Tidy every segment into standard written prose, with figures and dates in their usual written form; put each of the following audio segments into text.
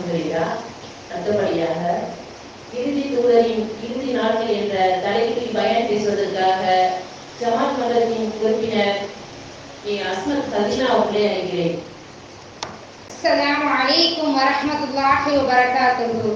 அல்ஹம்துலில்லாஹ். அடுத்தபடியாக இறுதி தூதரின் இறுதி நாட்கள் என்ற தலைப்பில் பயன் பேசுவதற்காக ஜமாத் மன்றத்தின் உறுப்பினர் அஸ்மத் ஹதீனா அவர்களை அழைக்கிறேன். அஸ்ஸலாமு அலைக்கும் வரஹ்மத்துல்லாஹி வபரகாத்துஹு.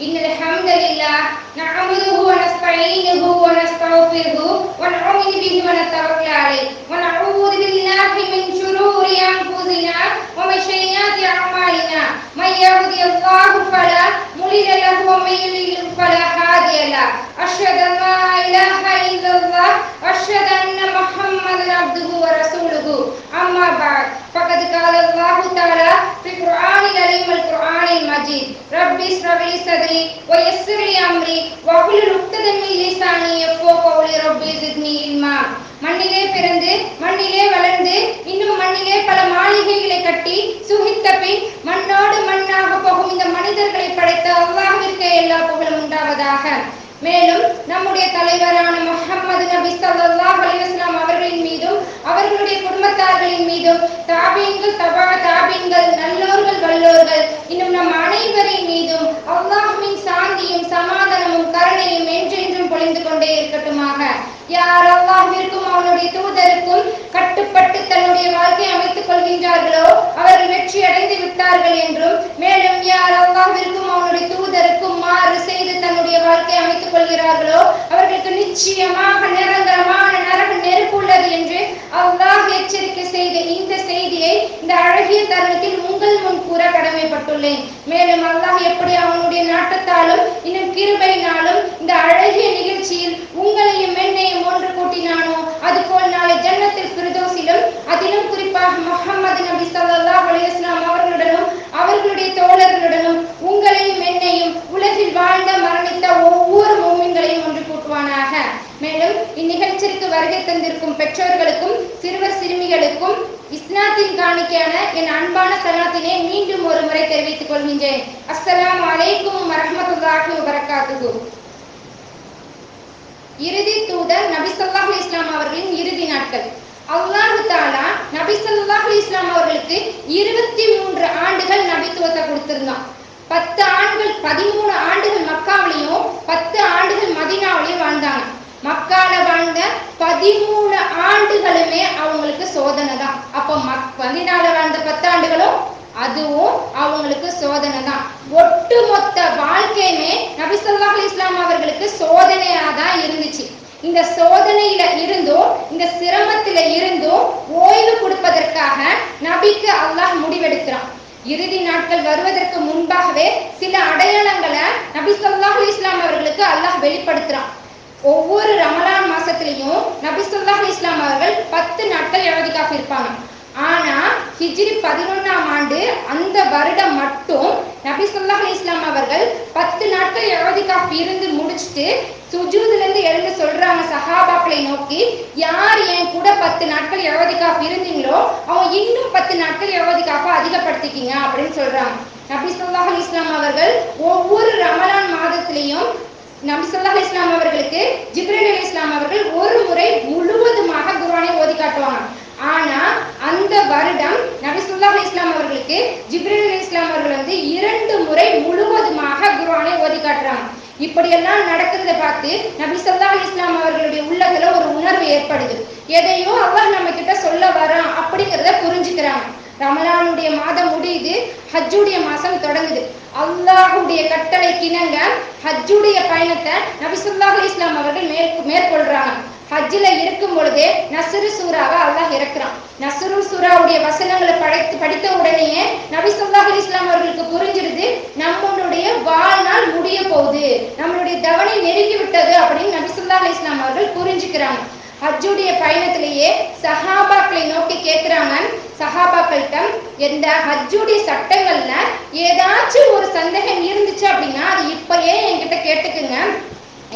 இன்னல் ஹம்தலில்லாஹ் நஹ்மதுஹு வ நஸ்தஈனுஹு வ நஸ்தக்ஃபிருஹு வ நு'மினு பிஹி வ நத்தவக்கலு அலைஹி வ நஊது பில்லாஹி மின் ஷுரூரி அன்ஃபுஸினா வ மின் ஸய்யிஆத்தி அஅமாலினா மை யஹ்தில்லாஹு ஃபலா முலில லஹு வ மை யுலில் ஃபலா ஹாதிய லஹு. அஷ்ஹது அன் லா இலாஹா இல்லல்லாஹ் வ அஷ்ஹது அன்ன முஹம்மதன் அப்துஹு வ ரசூலுஹு. அம்மா பஅத் ஃபகத் கால அல்லாஹு தஆலா ஃபில் குர்ஆனில் கரீம் வல் குர்ஆனில் மஜீத் ரப்பி இஸ்ரஹ் லி சத்ரி வ யஸ்ஸிர் லி அம்ரி வஹ்லுல் உக்ததம் மின் லிசானி யஃப்கஹு கௌலி ரப்பி ஸித்னி இல்மா. மண்ணிலே பிறந்து மண்ணிலே வளர்ந்து இன்னும் மண்ணிலே பல மாளிகைகளை கட்டி சுகித்த பின் மண்ணோடு மண்ணாக போகும் இந்த மனிதர்களை படைத்த அல்லாஹ்விற்கு எல்லா புகழும் உண்டாவதாக. மேலும் நம்முடைய தலைவரான முஹம்மது நபி ஸல்லல்லாஹு அலைஹி வஸல்லம் அவர்களின் மீதும் அவர்களுடைய குடும்பத்தார்களின் மீதும் தாபீன்கள் தபா தாபீன்கள் நல்லோர்கள் வல்லோர்கள் இன்னும் நம் அனைவரின் மீதும் அல்லாஹ்வின் சாந்தியும் சமாதானமும் கருணையும் என்றென்றும் பொழிந்து கொண்டே இருக்கட்டுமாக. யார் அல்லாஹ்விற்கும் அவனுடைய தூதருக்கும் கட்டுப்பட்டு தன்னுடைய வாழ்க்கையை அமைத்துக் கொள்கின்றார்களோ அவர்கள் வெற்றி அடைந்து விட்டார்கள் என்றும், மேலும் யார் அல்லாஹ்விற்கும் அவனுடைய தூதருக்கும் மாறு செய்து தன்னுடைய வாழ்க்கையை அமைத்துக் கொள்கிறார்களோ அவர்களுக்கு நிச்சயமாக நிரந்தரமான நரக நெருப்பு உள்ளது என்று அல்லாஹ் எச்சரிக்கை செய்த இந்த செய்தியை இந்த அழகிய தருணத்தில் உங்கள் முன் கூற கடமைப்பட்டுள்ளேன். மேலும் அல்லாஹ் எப்படி அவனுடைய நாட்டத்தாலும் இன்னும் கிருபையினாலும் இந்த அழகிய நிகழ்ச்சியில் உங்களையும் என்னையும் ஒன்று கூட்டினானோ அதுபோல் நாளை ஜன்னத்தில் ஃபிர்தௌஸிலும் அதிலும் குறிப்பாக முஹம்மது நபி ஸல்லல்லாஹு அலைஹி வஸல்லம் அவர்களுடனும் அவர்களுடைய தோழர்களுடனும் உங்களையும் என்னையும் உலகில் வாழ்ந்த மரணித்த ஒவ்வொரு மூமின்களையும் ஒன்று கூட்டுவானாக. மேலும் இந்நிகழ்ச்சிக்கு வருகை தந்திருக்கும் பெற்றோர்களுக்கும் சிறுவர் சிறுமிகளுக்கும் இஸ்லாத்தின் காணிக்கையான என் அன்பான சலாத்தினை மீண்டும் ஒரு முறை தெரிவித்துக் கொள்கின்றேன். அஸ்ஸலாமு அலைக்கும் வரஹ்மத்துல்லாஹி வபரகாத்துஹு. இறுதி தூதர் நபி ஸல்லல்லாஹு அலைஹி வஸல்லம் அவர்களின் இறுதி நாட்கள். அல்லாஹ் தஆலா நபி ஸல்லல்லாஹு அலைஹி வஸல்லம் அவர்களுக்கு 23 ஆண்டுகள் நபித்துவத்தை கொடுத்திருந்தான். 10 ஆண்டுகள் 13 ஆண்டுகள் மக்காவிலையும் 10 ஆண்டுகள் மதீனாவிலையும் வாழ்ந்தாங்க. மக்கால வாழ்ந்த 13 ஆண்டுகளுமே அவங்களுக்கு சோதனை தான். அப்போ மதீனால வாழ்ந்த 10 ஆண்டுகளும் அதுவும் அவங்களுக்கு சோதனை தான். ஒட்டுமொத்த வாழ்க்கையுமே நபி ஸல்லல்லாஹு அலைஹி வஸல்லம் அவர்களுக்கு சோதனையா தான் இருந்துச்சு. இந்த சோதனையில இருந்தும் இந்த சிரமத்தில இருந்தும் ஓய்வு கொடுப்பதற்காக நபிக்கு அல்லாஹ் முடிவெடுக்கிறான். இறுதி நாட்கள் வருவதற்கு முன்பாகவே சில அடையாளங்களை நபி ஸல்லல்லாஹு அலைஹி வஸல்லம் அவர்களுக்கு அல்லாஹ் வெளிப்படுத்துறான். ஒவ்வொரு ரமலான் மாசத்திலையும் நபி ஸல்லல்லாஹு அலைஹி வஸல்லம் அவர்கள் 10 நாட்கள் இஅ்திகாஃப் இருப்பாங்க. ஆனா ஹிஜ்ரி 11ஆம் ஆண்டு அந்த வருடம் மட்டும் நபி ஸல்லல்லாஹு அலைஹி வஸல்லம் அவர்கள் 10 நாட்கள் இஅ்திகாஃப் இருந்து முடிச்சிட்டு சுஜூதுல இருந்து எழுந்து சொல்றாங்க சஹாபாக்களை நோக்கி, யார் என் கூட 10 நாட்கள் இஅ்திகாஃப் இருந்தீங்களோ அவங்க இன்னும் 10 நாட்கள் இஅ்திகாஃபை அதிகப்படுத்திக்கிங்க அப்படின்னு சொல்றாங்க. நபி ஸல்லல்லாஹு அலைஹி வஸல்லம் அவர்கள் ஒவ்வொரு ரமலான் மாதத்திலையும் நபி ஸல்லல்லாஹு அலைஹி வஸல்லம் அவர்களுக்கு ஜிப்ரீல் அலைஹிஸ்ஸலாம் அவர்கள் ஒரு முறை முழுவதுமாக குர்ஆனை ஓதி காட்டுவாங்க. ஆனா அந்த வருடம் நபி ஸல்லல்லாஹு அலைஹி வஸல்லம் அவர்களுக்கு ஜிப்ரீல் அலைஹிஸ்ஸலாம் அவர்கள் 2 முறை முழுவதுமாக குர்ஆனை ஓதி காட்டுறாங்க. இப்படியெல்லாம் நடக்கிறத பார்த்து நபி ஸல்லல்லாஹு அலைஹி வஸல்லம் அவர்களுடைய உள்ளத்துல ஒரு உணர்வு ஏற்படுது. எதையோ அல்லாஹ் நம்ம கிட்ட சொல்ல வரான் அப்படிங்கிறத புரிஞ்சுக்கிறாங்க. ரமலானுடைய மாதம் முடியுது, ஹஜ்ஜுடைய மாசம் தொடங்குது. அல்லாஹ்வுடைய கட்டளைக்கு இணங்க ஹஜ்ஜுடைய பயணத்தை நபி ஸல்லல்லாஹு அலைஹி வஸல்லம் அவர்கள் மேற்கொள்றாங்க. ஹஜ்ஜில இருக்கும் பொழுதே நஸ்ரு சூராவை அல்லாஹ் இறக்குறான். நஸ்ரு சூராவுடைய வசனங்களை படித்த உடனேயே நபி ஸல்லல்லாஹு அலைஹி வஸல்லம் அவர்களுக்கு புரிஞ்சிருது, நம்மளுடைய வாழ்நாள் முடிய போகுது, நம்மளுடைய தவணை நெருங்கி விட்டது அப்படின்னு நபி ஸல்லல்லாஹு அலைஹி வஸல்லம் அவர்கள் புரிஞ்சுக்கிறாங்க. ஹஜ்ஜுடைய பயணத்திலேயே சஹாபாக்களை நோக்கி கேட்கிறாங்க, சஹாபாக்கள்கிட்ட இந்த ஹஜ்ஜுடைய சட்டங்கள்ல ஏதாச்சும் ஒரு சந்தேகம் இருந்துச்சு அப்படின்னா அது இப்பயே என்கிட்ட கேட்டுக்குங்க.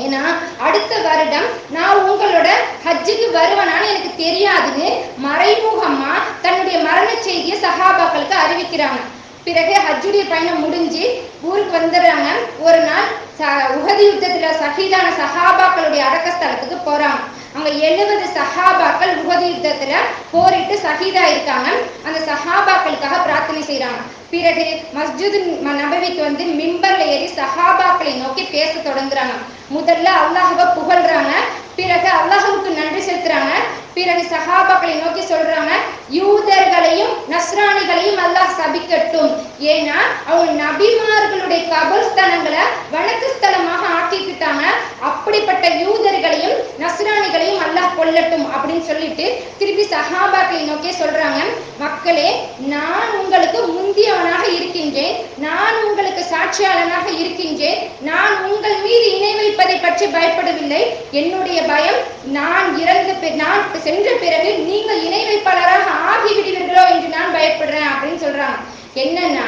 ஏன்னா அடுத்த வருடம் நான் உங்களோட ஹஜ்ஜுக்கு வருவேனான்னு எனக்கு தெரியாதுன்னு மறைமுகமா தன்னுடைய மரண செய்தியை சஹாபாக்களுக்கு அறிவிக்கிறாங்க. பிறகு ஹஜ்ஜுடைய பயணம் முடிஞ்சு ஊருக்கு வந்துடுறாங்க. ஒரு நாள் உஹது யுத்தத்துல ஷஹீதான சஹாபாக்களுடைய அடக்கஸ்தலத்துக்கு போறாங்க. அங்க 70 சஹாபாக்கள் உஹது யுத்தத்துல போரிட்டு ஷஹீதா இருக்காங்க. அந்த சஹாபாக்களுக்காக பிரார்த்தனை செய்யறாங்க. பிறகு மஸ்ஜித் நபவிக்கு வந்து மிம்பர்ல ஏறி சஹாபாக்களை நோக்கி பேச தொடங்குறாங்க. முதல்ல அல்லாஹ்வை புகழ்றாங்க, பிறகு அல்லாஹ்வுக்கு நன்றி செலுத்துறாங்க, பிறகு சஹாபாக்களை நோக்கி சொல்றாங்க, யூதர்களையும் நஸ்ரானிகளையும் அல்லாஹ் சபிக்கட்டும். ஏன்னா அவங்க நபிமார்களுடைய கபர்ஸ்தலங்களை வணக்க ஸ்தலமாக ஆக்கிக்கிட்டாங்க. அப்படிப்பட்ட யூதர்களையும் நஸ்ரானிகளையும் அல்லாஹ் கொல்லட்டும் அப்படின்னு சொல்லிட்டு திருப்பி சஹாபாக்களை நோக்கி சொல்றாங்க, மக்களே, நான் உங்களுக்கு முந்தியவனாக இருக்கின்றேன், நான் உங்களுக்கு சாட்சியாளனாக இருக்கின்றேன், நான் உங்கள் மீது இணை வைப்பதை பற்றி பயப்படவில்லை. என்னுடைய பயம் நான் சென்ற பிறகு நீங்கள் இணை வைப்பாளராக ஆகிவிடுவீர்களோ என்று நான் பயப்படுறேன் அப்படின்னு சொல்றாங்க. என்னன்னா,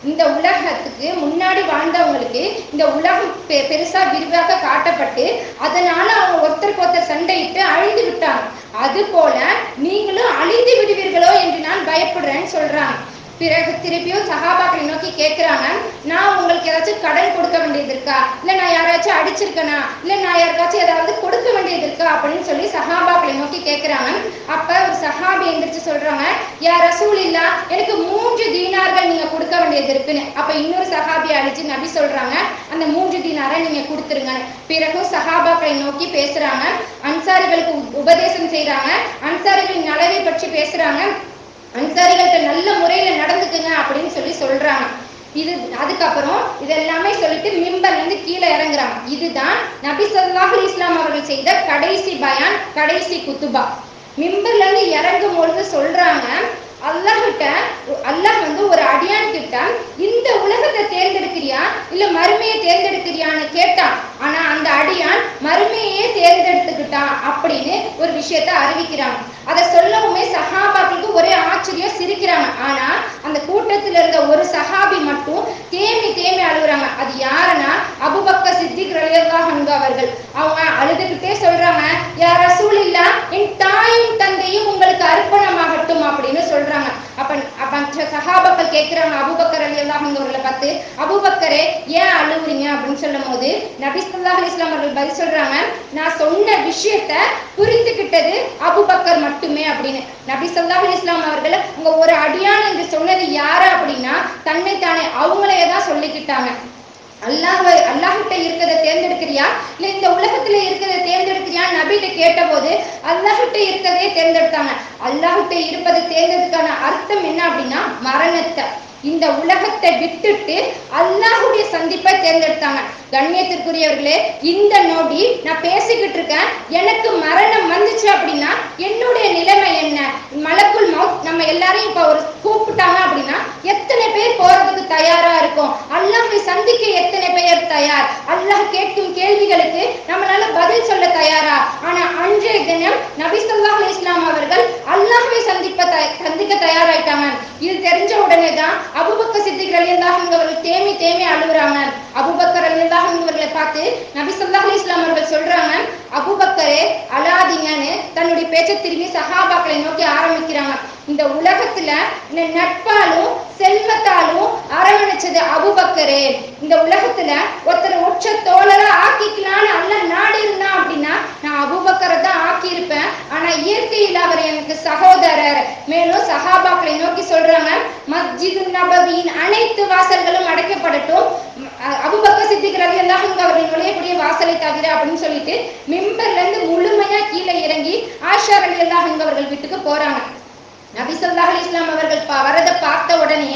இந்த உலகத்துக்கு முன்னாடி வாழ்ந்தவங்களுக்கு இந்த உலகம் பெருசா விரிவாக காட்டப்பட்டு அதனால அவங்க ஒருத்தருக்கு ஒருத்தர் சண்டையிட்டு அழிந்து விட்டாங்க. அது போல நீங்களும் அழிந்து விடுவீர்களோ என்று நான் பயப்படுறேன்னு சொல்றாங்க. பிறகு திருப்பியும் சஹாபாக்களை நோக்கி கேட்கிறாங்க, நான் உங்களுக்கு ஏதாச்சும் கடன் கொடுக்க வேண்டியது இருக்கா, இல்ல நான் யாராச்சும் அடிச்சிருக்கேனா, இல்ல நான் யாருக்காச்சும் ஏதாவது கொடுக்க வேண்டியது இருக்கா அப்படின்னு சொல்லி சஹாபாக்களை நோக்கி கேட்கிறாங்க. அப்ப ஒரு சஹாபி எந்திரிச்சு சொல்றாங்க, யா ரசூலில்லா, எனக்கு 3 தீனார்கள் நீங்க கொடுக்க வேண்டியது இருக்குன்னு. அப்ப இன்னொரு சஹாபியை அழிச்சு நபி சொல்றாங்க, அந்த 3 தீனாரை நீங்க கொடுத்துருங்க. பிறகு சஹாபாக்களை நோக்கி பேசுறாங்க, அன்சாரிகளுக்கு உபதேசம் செய்யறாங்க, அன்சாரிகளின் நலவை பற்றி பேசுறாங்க, அன்சாரிகள்கிட்ட நல்ல முறையில நடந்துக்குங்க அப்படின்னு சொல்றாங்க. இது அதுக்கப்புறம் இதெல்லாமே சொல்லிட்டு மிம்பர்ல இருந்து கீழே இறங்குறாங்க. இதுதான் நபி ஸல்லல்லாஹு அலைஹி வஸல்லம் அவர்கள் செய்த கடைசி பயான், கடைசி குத்துபா. மிம்பர்ல இருந்து இறங்கும் பொழுது சொல்றாங்க, அல்லாஹ் வந்து ஒரு அடியான் கிட்ட இந்த உலகத்தை தேர்ந்தெடுக்கிறியா இல்ல மறுமையை தேர்ந்தெடுக்கிறியான்னு கேட்டான். ஆனா அந்த அடியான் மறுமையே தேர்ந்தெடுத்துக்கிட்டான் அப்படின்னு ஒரு விஷயத்த அறிவிக்கிறாங்க. அதை சொல்லவுமே சஹாபாக்களுக்கு ஒரே ஆச்சரியம், சிரிக்கிறாங்க. ஆனா அந்த கூட்டத்தில் இருந்த ஒரு சஹாபி மட்டும் தேம்பி தேம்பி அழுகுறாங்க. அது யாருன்னா அபூபக்கர் சித்திக் ரலியல்லாஹு அன்ஹு அவர்கள். அவங்க அழுதுகிட்டே சொல்றாங்க, யா ரசூலில்லாஹ், என் தாயும் தந்தையும் உங்களுக்கு அர்ப்பணமாகட்டும் அப்படின்னு சொல்றாங்க. அப்ப சஹாபாக்கள் கேட்கிறாங்க அபூபக்கர் ரலியல்லாஹு அன்ஹு அவர்களை பார்த்து, அபூபக்கரே ஏன் அழுவுறீங்க அப்படின்னு சொல்லும் போது நபி ஸல்லல்லாஹு அலைஹி வஸல்லம் அவர்கள் பதில் சொல்றாங்க, நான் சொன்ன விஷயத்த புரிந்துகிட்டது அபூபக்கர் மட்டுமே அப்படின்னு. நபி ஸல்லல்லாஹு அலைஹி வஸல்லம் அவர்கள் உங்க ஒரு அடியான் என்று சொன்னது யாரு அப்படின்னா தன்னைத்தானே அவங்களையே தான் சொல்லிக்கிட்டாங்க. அல்லாஹ்கிட்ட இருக்கிறத தேர்ந்தெடுக்கிறியா இல்ல இந்த உலகத்துல இருக்கிறத தேர்ந்தெடுக்கிறியா நபிகிட்ட கேட்ட போது அல்லாஹ்கிட்ட இருக்கிறதே தேர்ந்தெடுத்தாங்க. அல்லாஹ்கிட்ட இருப்பதை தேர்ந்தெடுக்கான அர்த்தம் என்ன அப்படின்னா மரணத்தை, இந்த உலகத்தை விட்டுட்டு அல்லாஹ்வுடைய சந்திப்பை தேர்ந்தெடுத்தாங்க. கண்ணியத்திற்குரியவர்களே, இந்த நொடி நான் பேசிக்கிட்டு இருக்கேன், எனக்கு மரணம் வந்துச்சு அப்படின்னா என்னுடைய நிலைமை என்ன? மலக்குல் மௌத் நம்ம எல்லாரையும் இப்ப ஒரு கூப்பிட்டாங்க அப்படின்னா எத்தனை பேர் போறதுக்கு தயாரா இருக்கும்? அல்லாஹ்வை சந்திக்க எத்தனை பேர் தயார்? அல்லாஹ் கேட்கும் கேள்விகளுக்கு நம்மளால பதில் சொல்ல தயாரா? ஆனா அன்றைய தினம் நபி ஸல்லல்லாஹு அலைஹி வஸல்லம் அவர்கள் அல்லாஹ்வை சந்திக்க தயாராயிட்டாங்க. இது தெரிஞ்ச உடனே தான் அபூபக்கர் சித்திக் ரலியல்லாஹு அன்ஹு அவர்கள் தேம்பி தேம்பி அழுகுறாங்க. அபூபக்கர் ரலியல்லாஹு அன்ஹு அவர்களை பார்த்து நபி ஸல்லல்லாஹு அலைஹி வஸல்லம் அவர்கள் சொல்றாங்க, அபூபக்கரே அழாதீங்கன்னு தன்னுடைய பேச்சை திரும்பி சஹாபாக்களை நோக்கி ஆரம்பிக்கிறாங்க. இந்த உலகத்துல நட்பாலும் செல்வத்தாலும் அரவணைச்சது அபூபக்கரே. இந்த உலகத்துல ஒருத்தர் உச்ச தோழரா ஆக்கிக்கலான்னு அல்லாஹ் நாடி இருந்தான் அப்படின்னா நான் அபூபக்கரை தான் ஆக்கி இருப்பேன். ஆனா இயற்கையில் அவர் எனக்கு சகோதரர். மேலும் சஹாபாக்களை நோக்கி சொல்றாங்க, மஸ்ஜிது நபவியின் அனைத்து வாசல்களும் அடைக்கப்படட்டும், அபூபக்கர் சித்திக் ரலியல்லாஹு அன்ஹு அவர்கள் நுழையக்கூடிய வாசலை தவிர அப்படின்னு சொல்லிட்டு மிம்பர்ல இருந்து முழுமையா கீழே இறங்கி ஆயிஷா ரலியல்லாஹு அன்ஹு அவர்கள் வீட்டுக்கு போறாங்க. நபி ஸல்லல்லாஹு அலைஹி வஸல்லம் அவர்கள் வரத பார்த்த உடனே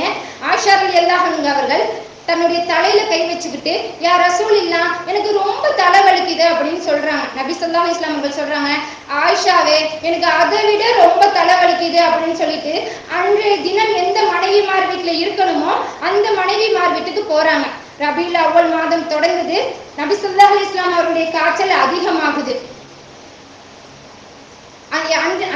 ஆயிஷா ரலியல்லாஹு அன்ஹு அவர்கள் தன்னுடைய தலையில கை வச்சுக்கிட்டு, யா ரசூலில்லாஹ், எனக்கு ரொம்ப தலை வலிக்குது அப்படின்னு சொல்றாங்க. நபி ஸல்லல்லாஹு அலைஹி வஸல்லம் அவர்கள் சொல்றாங்க, ஆயிஷாவே, எனக்கு அதை விட ரொம்ப தலை வலிக்குது அப்படின்னு சொல்லிட்டு அன்றைய தினம் எந்த மனைவிமார் வீட்டுல இருக்கணுமோ அந்த மனைவிமார் வீட்டுக்கு போறாங்க. ரபீல் அவ்வல் மாதம் தொடங்குது. நபி ஸல்லல்லாஹு அலைஹி வஸல்லம் அவருடைய காய்ச்சல் அதிகமாகுது.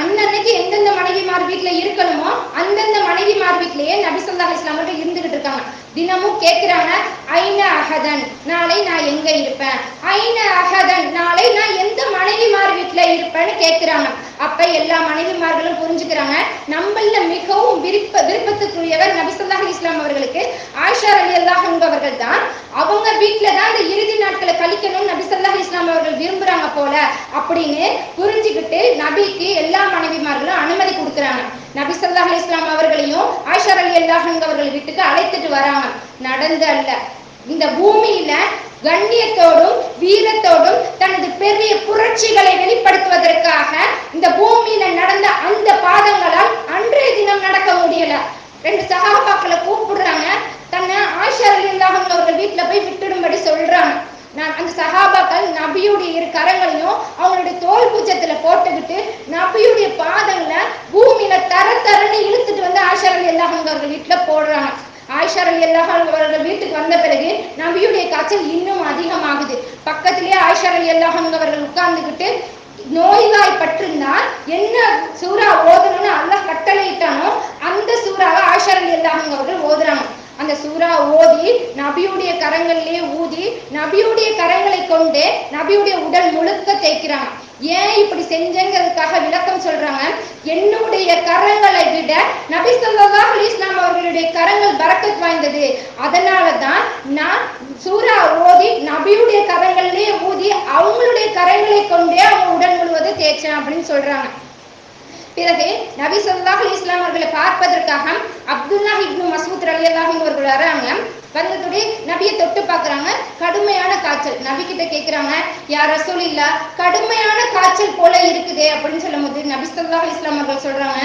அன்னைக்கு எந்தெந்த மனைவிமார் வீட்டுல இருக்கணுமோ அந்தந்த மனைவிமார் வீட்டிலேயே நபி ஸல்லல்லாஹு அலைஹி வஸல்லம் அவர்கள் இருந்துகிட்டு இருக்காங்க. தினமும் கேட்கிறாங்க, ஐன அஹதன், நாளை நான் எங்க இருப்பேன்? ஐன அஹதன், நாளை நான் எந்த மனைவிமார் வீட்டுல இருப்பேன்னு கேட்கிறாங்க. அப்ப எல்லா மனைவிமார்களும் புரிஞ்சுக்கிறாங்க, நம்மள மிகவும் விருப்பத்துக்குரியவர் நபி ஸல்லல்லாஹு அலைஹி வஸல்லம் அவர்களுக்கு ஆயிஷா ரலியல்லாஹு அன்ஹு அவர்கள் தான். அவங்க வீட்டுல தான் இந்த இறுதி நாட்களை கழிக்கணும்னு நபி ஸல்லல்லாஹு அலைஹி வஸல்லம் இஸ்லாம் அவர்கள் விரும்புறாங்க போல அப்படின்னு புரிஞ்சுக்கிட்டு நபிக்கு எல்லா மனைவிமார்களும் அனுமதி கொடுக்குறாங்க. நபி ஸல்லல்லாஹு அலைஹி வஸல்லம் அவர்களையும் ஆயிஷா ரலியல்லாஹு அன்ஹா அவர்கள் வீட்டுக்கு அழைத்துட்டு வராங்க. நடந்து அல்ல, இந்த பூமியில கண்ணியத்தோடும் வீரத்தோடும் தனது பெரிய புரட்சிகளை வெளிப்படுத்துவதற்காக இந்த பூமியில நடந்த அந்த பாதங்களால் அன்றைய தினம் நடக்க முடியல. 2 சஹாபாக்களை கூப்பிடுறாங்க, தன்னை ஆயிஷா ரலியல்லாஹு அன்ஹா அவர்கள் வீட்டுல போய் விட்டுடும்படி சொல்றாங்க. அந்த சஹாபாக்கள் நபியுடைய 2 கரங்களையும் அவங்களுடைய தோல் பூச்சத்துல போட்டுக்கிட்டு நபியுடைய பாதங்களை பூமியில தரன்னு இழுத்துட்டு வந்து ஆயிஷா ரலியல்லாஹு அன்ஹா அவர்கள் வீட்டுல போடுறாங்க. ஆயிஷா ரலியல்லாஹு அன்ஹா அவர்கள் வீட்டுக்கு வந்த பிறகு நபியுடைய காய்ச்சல் இன்னும் அதிகமாகுது. பக்கத்திலேயே ஆயிஷா ரலியல்லாஹு அன்ஹா அவர்கள் உட்கார்ந்துகிட்டு நோய்வாய்ப்பட்டிருந்தால் என்ன சூரா ஓதணும்னு அல்லாஹ் கட்டளையிட்டானோ அந்த சூறாவை ஆயிஷா ரலியல்லாஹு அன்ஹா அவர்கள் ஓதுறாங்க. அந்த சூரா ஓதி நபியுடைய கரங்களிலே ஊதி நபியுடைய கரங்களை கொண்டு நபியுடைய உடல் முழுக்க தேய்க்கிறாங்க. ஏன் இப்படி செஞ்சங்கிறதுக்காக விளக்கம் சொல்றாங்க. என்னுடைய கரங்களை விட நபி ஸல்லல்லாஹு அலைஹி வஸல்லம் அவர்களுடைய கரங்கள் பரக்கத் வாய்ந்தது, அதனாலதான் நான் சூரா ஓதி நபியுடைய கரங்களிலே ஊதி அவங்களுடைய கரங்களை கொண்டே அவங்க உடல் முழுவதும் தேய்ச்சேன் அப்படின்னு சொல்றாங்க. பிறகு நபி ஸல்லல்லாஹு அலைஹி வஸல்லம் அவர்களை பார்ப்பதற்காக அப்துல்லாஹ் இப்னு மஸ்ஊத் ரலியல்லாஹு அன்ஹு அவர்கள் வராங்க. வந்ததுடைய நபியை தொட்டு பார்க்கறாங்க. கடுமையான காய்ச்சல். நபி கிட்ட கேட்கிறாங்க, யா ரசூலில்லாஹ், கடுமையான காய்ச்சல் போல இருக்குதே அப்படின்னு சொல்லும்போது நபி ஸல்லல்லாஹு அலைஹி வஸல்லம் அவர்கள் சொல்றாங்க,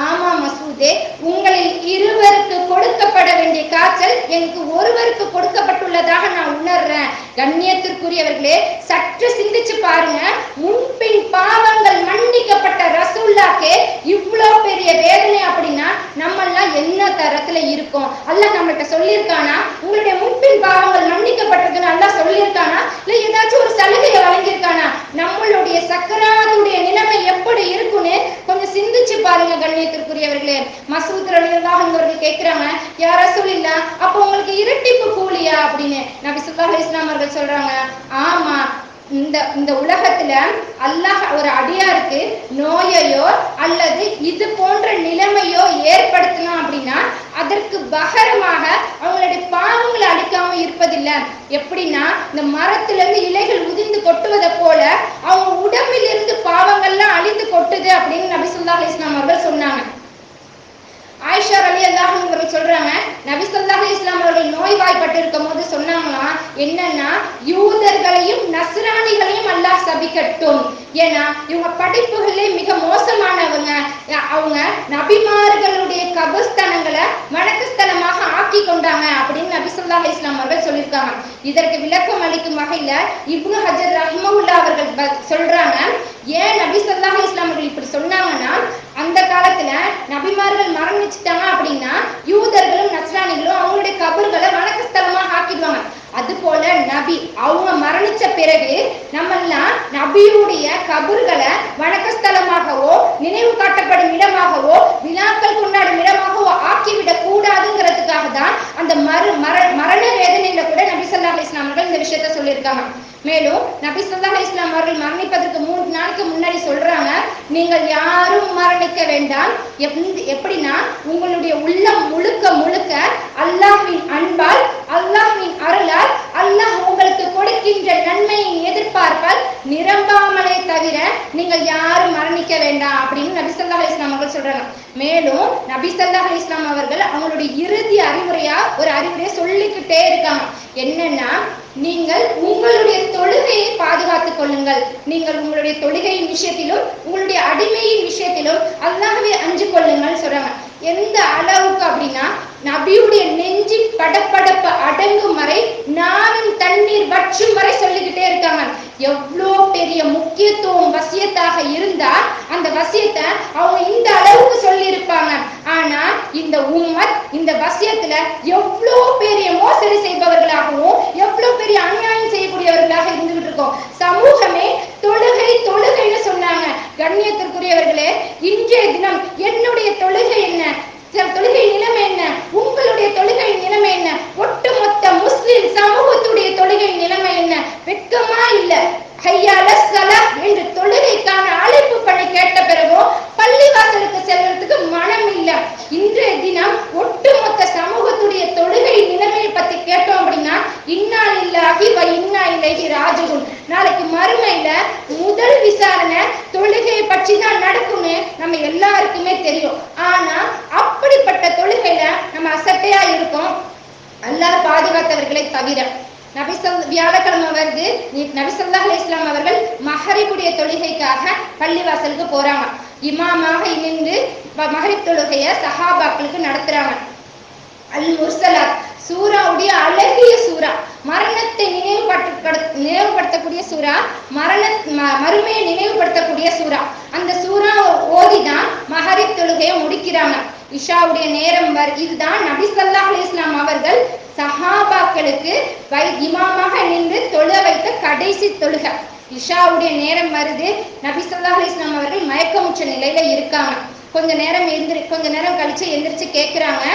ஆமா மசூதே, உங்களில் இருவருக்கு கொடுக்கப்பட வேண்டிய காய்ச்சல் எனக்கு ஒருவருக்கு கொடுக்கப்பட்டுள்ளதாக நான் உணர்றேன். கண்ணியத்திற்குரியவர்களே, சற்று சிந்திச்சு பாருங்க. முன்பின் பாவங்கள் மன்னிக்கப்பட்ட ரசூலுல்லாஹ்க்கு இவ்வளோ பெரிய வேதனை அப்படின்னா நம்மெல்லாம் என்ன தரத்துல இருக்கோம்? அல்லாஹ் நம்மகிட்ட சொல்லியிருக்கானா உங்களுடைய முன்பின் பாவங்கள் மன்னிக்கப்பட்டிருக்குன்னு அல்லாஹ் சொல்லியிருக்கானா? இல்ல ஏதாச்சும் ஒரு சலுகையை வழங்கியிருக்கானா? நம்மளுடைய சக்கராத்துடைய நிலைமை எப்படி இருக்குன்னு கொஞ்சம் சிந்திச்சு பாருங்க கண்ணியத்திற்குரியவர்களே. மசூத் ரலியல்லாஹு அன்ஹு அவர்கள் கேட்கிறாங்க, யா ரசூலில்லாஹ், அப்போ உங்களுக்கு இரட்டிப்பு கூலியா அப்படின்னு. நபி ஸல்லல்லாஹு அலைஹி வஸல்லம் அவர்கள் சொல்றாங்க, ஆமா, இந்த உலகத்துல அல்லாஹ் ஒரு அடியாருக்கு நோயையோ அல்லது இது போன்ற நிலைமையோ ஏற்படுத்தணும் அப்படின்னா அதற்கு பகரமாக அவங்களுடைய பாவங்களை அழிக்காம இருப்பதில்லை. எப்படின்னா இந்த மரத்துல இருந்து இலைகள் உதிர்ந்து கொட்டுவதை போல அவங்க உடம்பில் இருந்து பாவங்கள்லாம் அழிந்து கொட்டுது அப்படின்னு நபி ஸல்லல்லாஹு அலைஹி வஸல்லம் அவர்கள் சொன்னாங்க. ஆயிஷா ரலியல்லாஹு அன்ஹா அவர்கள் சொல்றாங்க, நபி ஸல்லல்லாஹு அலைஹி வஸல்லம் அவர்கள் நோய்வாய்ப்பட்டு இருக்கும் போது சொன்னாங்களாம், என்னன்னா யூதர்களையும் நஸ்ரானிகளையும் அல்லாஹ் சபிக்கட்டும். ஏன்னா இவங்க படிப்புகளே மிக மோசமானவங்க. அவங்க நபிமார்களுடைய கபஸ்தலங்களை வணக்கஸ்தலமாக ஆக்கி கொண்டாங்க அப்படின்னு நபி ஸல்லல்லாஹு அலைஹி வஸல்லம் அவர்கள் சொல்லியிருக்காங்க. இதற்கு விளக்கம் அளிக்கும் வகையில இப்னு ஹஜர் ரஹ்மஹுல்லாஹ் அவர்கள் சொல்றாங்க, ஏன் நபி ஸல்லல்லாஹு அலைஹி வஸல்லம் அவர்கள் இப்படி சொன்னாங்கன்னா அந்த காலத்துல நபிமார்கள் மரணிச்சுட்டாங்க அப்படின்னா யூதர்களும் நஸ்ரானிகளும் அவங்களுடைய கபர்களை வணக்கஸ்தலமாக ஆக்கிடுவாங்க. அது போல நபி அவங்க மரணிச்ச பிறகு நம்மெல்லாம் நபியுடைய கபர்களை வணக்கஸ்தலமாகவோ நினைவு காட்டப்படும் இடமாகவோ விழாக்கள் கொண்டாடும் இடமாகவோ ஆக்கிவிடக் கூடாதுங்கிறதுக்காக தான் அந்த மரண வேதனையில கூட நபி ஸல்லல்லாஹு அலைஹி வஸல்லம் அவர்கள் இந்த விஷயத்த சொல்லியிருக்காங்க. மேலும் நபி ஸல்லல்லாஹு அலைஹி வஸல்லம் அவர்கள் மரணிப்பதற்கு 3 நாளுக்கு முன்னாடி சொல்றாங்க, நீங்கள் யாரும் மரணிக்க வேண்டாம். எப்படின்னா உங்களுடைய உள்ளம் முழுக்க முழுக்க அல்லாஹ்வின் அன்பால் அல்லாஹ்வின் அருளால் அல்லாஹ் உங்களுக்கு கொடுக்கின்ற நன்மையின் எதிர்பார்ப்பால் நிரம்பாமலே தவிர நீங்கள் யாரும் மரணிக்க வேண்டாம் அப்படின்னு நபி ஸல்லல்லாஹு அலைஹி வஸல்லம் அவர்கள் சொல்றாங்க. மேலும் நபி ஸல்லல்லாஹு அலைஹி வஸல்லம் அவர்கள் அவங்களுடைய இறுதி அறிவுரையா ஒரு அறிவுரையை சொல்லிக்கிட்டே இருக்காங்க. என்னன்னா, நீங்கள் உங்களுடைய தொழுகையை பாதுகாத்துக் கொள்ளுங்கள். நீங்கள் உங்களுடைய தொழுகையின் விஷயத்திலும் உங்களுடைய அடிமையின் விஷயத்திலும் அல்லாஹ்வை அஞ்சு கொள்ளுங்கள் சொல்றாங்க. எந்த அளவுக்கு அப்படின்னா நபியுடைய நெஞ்சின் படப்படப்பு அடங்கும் வரை நாவின் தண்ணீர் வற்றும் வரை சொல்லிக்கிட்டே இருக்காங்க. எவ்வளோ பெரிய முக்கியத்துவம் வசியத்தாக இருந்தா அந்த வசியத்தை அவங்க இந்த அளவுக்கு சொல்லி இருப்பாங்க. ஆனா இந்த உம்மத் இந்த வசியத்துல எவ்வளோ பெரிய மோசடி செய்பவர்களாகவும் எவ்வளோ பெரிய அநியாயம் செய்யக்கூடியவர்களாக இருந்துகிட்டு இருக்கோம். சமூகமே தொழுகை தொழுகைன்னு சொன்னாங்க. கண்ணியத்திற்குரியவர்களே, இன்றைய தினம் என்னுடைய தொழுகை என்ன, தொழுகை நிலைமை என்ன, உங்களுடைய தொழுகை நிலைமை என்ன, ஒட்டுமொத்த முஸ்லிம் சமூகத்துடைய தொழுகை நிலைமை என்ன? வெட்கமா இல்ல? ஹையால ஸலாத் என்று தொழுகைக்கான அழைப்பு பண்ணி கேட்ட பிறகும் பள்ளிவாசலுக்கு செல்வதற்கு மனம் இல்ல. இன்றைய தினம் ஒட்டுமொத்த சமூகத்துடைய தொழுகை நிலைமையை பத்தி கேட்டோம் அப்படின்னா இன்னா லில்லாஹி வ இன்னா இலைஹி ராஜிஊன். நாளைக்கு மறுமையில முதல் விசாரணை தொழுகையை பற்றி தான் நடக்கும்னு நம்ம எல்லாருக்குமே தெரியும். ஆனா அப்படிப்பட்ட தொழுகையில நம்ம அசட்டையா இருக்கோம், அல்லாஹ் பாதுகாத்தவர்களை தவிர. வியாழக்கிழமை வருது, நபி ஸல்லல்லாஹு அலைஹி வஸல்லம் அவர்கள் மஹரிபுடைய தொழுகைக்காக பள்ளிவாசலுக்கு போறாங்க. இமாமாக இணைந்து மஹரிப் தொழுகைய சஹாபாக்களுக்கு நடத்துறாங்க. அல் முர்சலாத் சூராவுடைய அழகிய சூரா, மரணத்தை நினைவுபடுத்தக்கூடிய சூரா, மறுமையை நினைவுபடுத்தக்கூடிய சூரா. அந்த சூரா ஓதிதான் மஹரிப் தொழுகையை முடிக்கிறாங்க. இஷாவுடைய நேரம் இதுதான் நபி ஸல்லல்லாஹு அலைஹி வஸல்லம் அவர்கள் சஹாபாக்களுக்கு இமாமாக நின்று தொழ வைத்த கடைசி தொழுகை. இஷாவுடைய நேரம் வருது, நபி ஸல்லல்லாஹு அலைஹி வஸல்லம் அவர்கள் மயக்கமுற்ற நிலையில இருக்காங்க. கொஞ்ச நேரம் கழிச்சு எந்திரிச்சு கேட்கிறாங்க.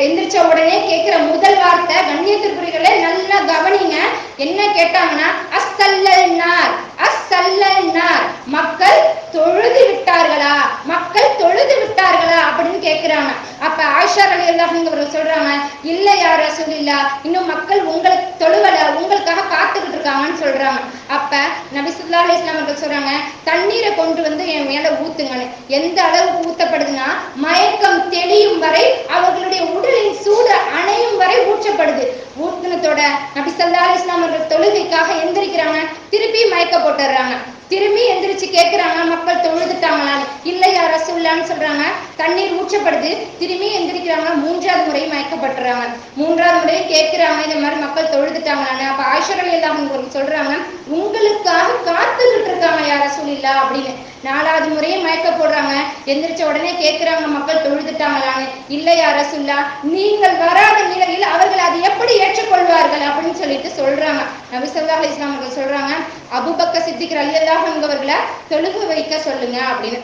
எந்திரிச்ச உடனே கேட்கிற முதல் வார்த்தை, கண்ணியத்திற்குரியவர்களே நல்லா கவனிங்க, என்ன கேட்டாங்கன்னா அஸ்ஸல்லன்னார் அஸ்ஸல்லன்னார், மக்கள் தொழுது விட்டார்களா, மக்கள் தொழுது விட்டார்களா அப்படின்னு கேட்கிறாங்க. அப்ப ஆயிஷா ரலியல்லாஹு அன்ஹா அவர்கள் சொல்றாங்க, இல்ல யா ரசூலுல்லாஹ், இன்னும் மக்கள் உங்களுக்கு தொழுவல, உங்களுக்காக காத்துக்கிட்டு இருக்காங்கன்னு சொல்றாங்க. அப்ப நபி ஸல்லல்லாஹு அலைஹி வஸல்லம் அவர்கள் சொல்றாங்க, தண்ணீரை கொண்டு வந்து என் மேல ஊத்துங்கன்னு. எந்த அளவுக்கு ஊத்தப்படுதுன்னா, மயக்கம் தெளியும் வரை, அவர்களுடைய உடலின் சூடு அணையும் வரை ஊற்றப்படுது. ஊத்துனத்தோட நபி ஸல்லல்லாஹு அலைஹி வஸல்லம் அவர்கள் தொழுகைக்காக எந்திரிக்கிறாங்க, திருப்பி மயக்க போட்டுறாங்க. திரும்பி எந்திரிச்சு கேட்கிறாங்க, மக்கள் தொழுதுட்டாங்களான்னு. இல்லையா ரசூலுல்லாஹ்னு சொல்றாங்க. தண்ணீர் ஊற்றப்படுது, திரும்பி எந்திரிக்கிறாங்க, மூன்றாவது முறையும் மயக்கப்பட்டுறாங்க. மூன்றாவது முறையும் கேட்கிறாங்க, இந்த மாதிரி மக்கள் தொழுதுட்டாங்களான்னு. அப்ப ஆயிஷா ரலியல்லாஹு அன்ஹா சொல்றாங்க, உங்களுக்காக காத்துக்கிட்டு இருக்காங்க யா ரசூலுல்லாஹ் அப்படின்னு. நாலாவது முறையும் மயக்க போடுறாங்க, எந்திரிச்ச உடனே கேட்கிறாங்க, மக்கள் தொழுதுட்டாங்களான்னு. இல்லையா ரசூலுல்லாஹ், நீங்கள் வராத நிலையில் அவர்கள் அதை எப்படி ஏற்றுக்கொள்வார்கள் அப்படின்னு சொல்லிட்டு சொல்றாங்க. நபி ஸல்லல்லாஹு அலைஹி வஸல்லம் அவர்கள் சொல்றாங்க, அபூபக்கர் சித்திக் ரலியல்லாஹு அன்ஹு அவர்களை தொழுக வைக்க சொல்லுங்க அப்படின்னு.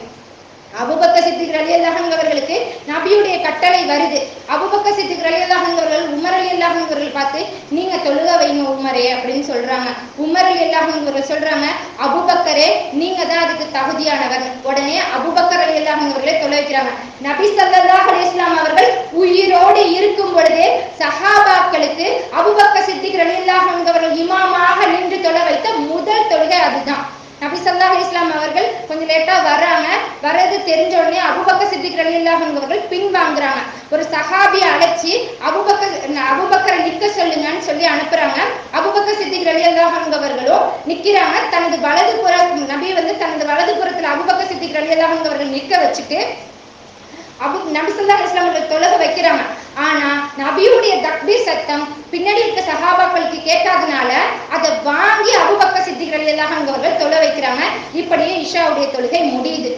அபூபக்கர் சித்திக் ரலியல்லாஹு அன்ஹு அவர்களுக்கு நபியுடைய கட்டளை வருது. அபூபக்கர் சித்திக் ரலியல்லாஹு அன்ஹு அவர்கள் உமர் ரலியல்லாஹு அன்ஹு அவர்கள் பார்த்து, நீங்க தொழுக வைங்க உமரே அப்படின்னு சொல்றாங்க. உமர் ரலியல்லாஹு அன்ஹு அவர்கள் சொல்றாங்க, அபூபக்கரே நீங்க தான் அதுக்கு தகுதியானவர். உடனே அபூபக்கர் ரலியல்லாஹு அன்ஹு அவர்களை தொழ வைக்கிறாங்க. நபி ஸல்லல்லாஹு அலைஹி வஸல்லம் அவர்கள் உயிரோடு இருக்கும் பொழுதே சஹாபாக்களுக்கு அபூபக்கர் சித்திக் ரலியல்லாஹு அன்ஹு அவர்கள் இமாமாக நின்று தொழ வைத்த முதல் தொழுகை அதுதான். நபி ஸல்லல்லாஹு அலைஹி வஸல்லம் அவர்கள் கொஞ்சம் லேட்டா வர்றாங்க. வரது தெரிஞ்ச உடனே அபூபக்கர் சித்திக் ரலியல்லாஹு அன்ஹு அவர்கள் பின்வாங்குறாங்க. ஒரு சஹாபியை அழைச்சி அபூபக்கரை நிக்க சொல்லுங்கன்னு சொல்லி அனுப்புறாங்க. அபூபக்கர் சித்திக் ரலியல்லாஹு அன்ஹு அவர்களும் நிக்கிறாங்க. தனது நபி தனது வலதுபுறத்துல அபூபக்கர் சித்திக் ரலியல்லாஹு அன்ஹு அவர்கள் நிக்க வச்சுட்டு நபி ஸல்லல்லாஹு அலைஹி வஸல்லம் அவர்கள் தொழுக வைக்கிறாங்க. ஆனா நபியுடைய தக்பீர் சத்தம் பின்னாடி இருக்க சஹாபாக்களுக்கு கேட்காதனால அதை வாங்கி அபூபக்கர் சித்திக் ரலியல்லாஹு அன்ஹு அவர்கள் தொழ வைக்கிறாங்க. இப்படியே இஷாவுடைய தொழுகை முடியுது.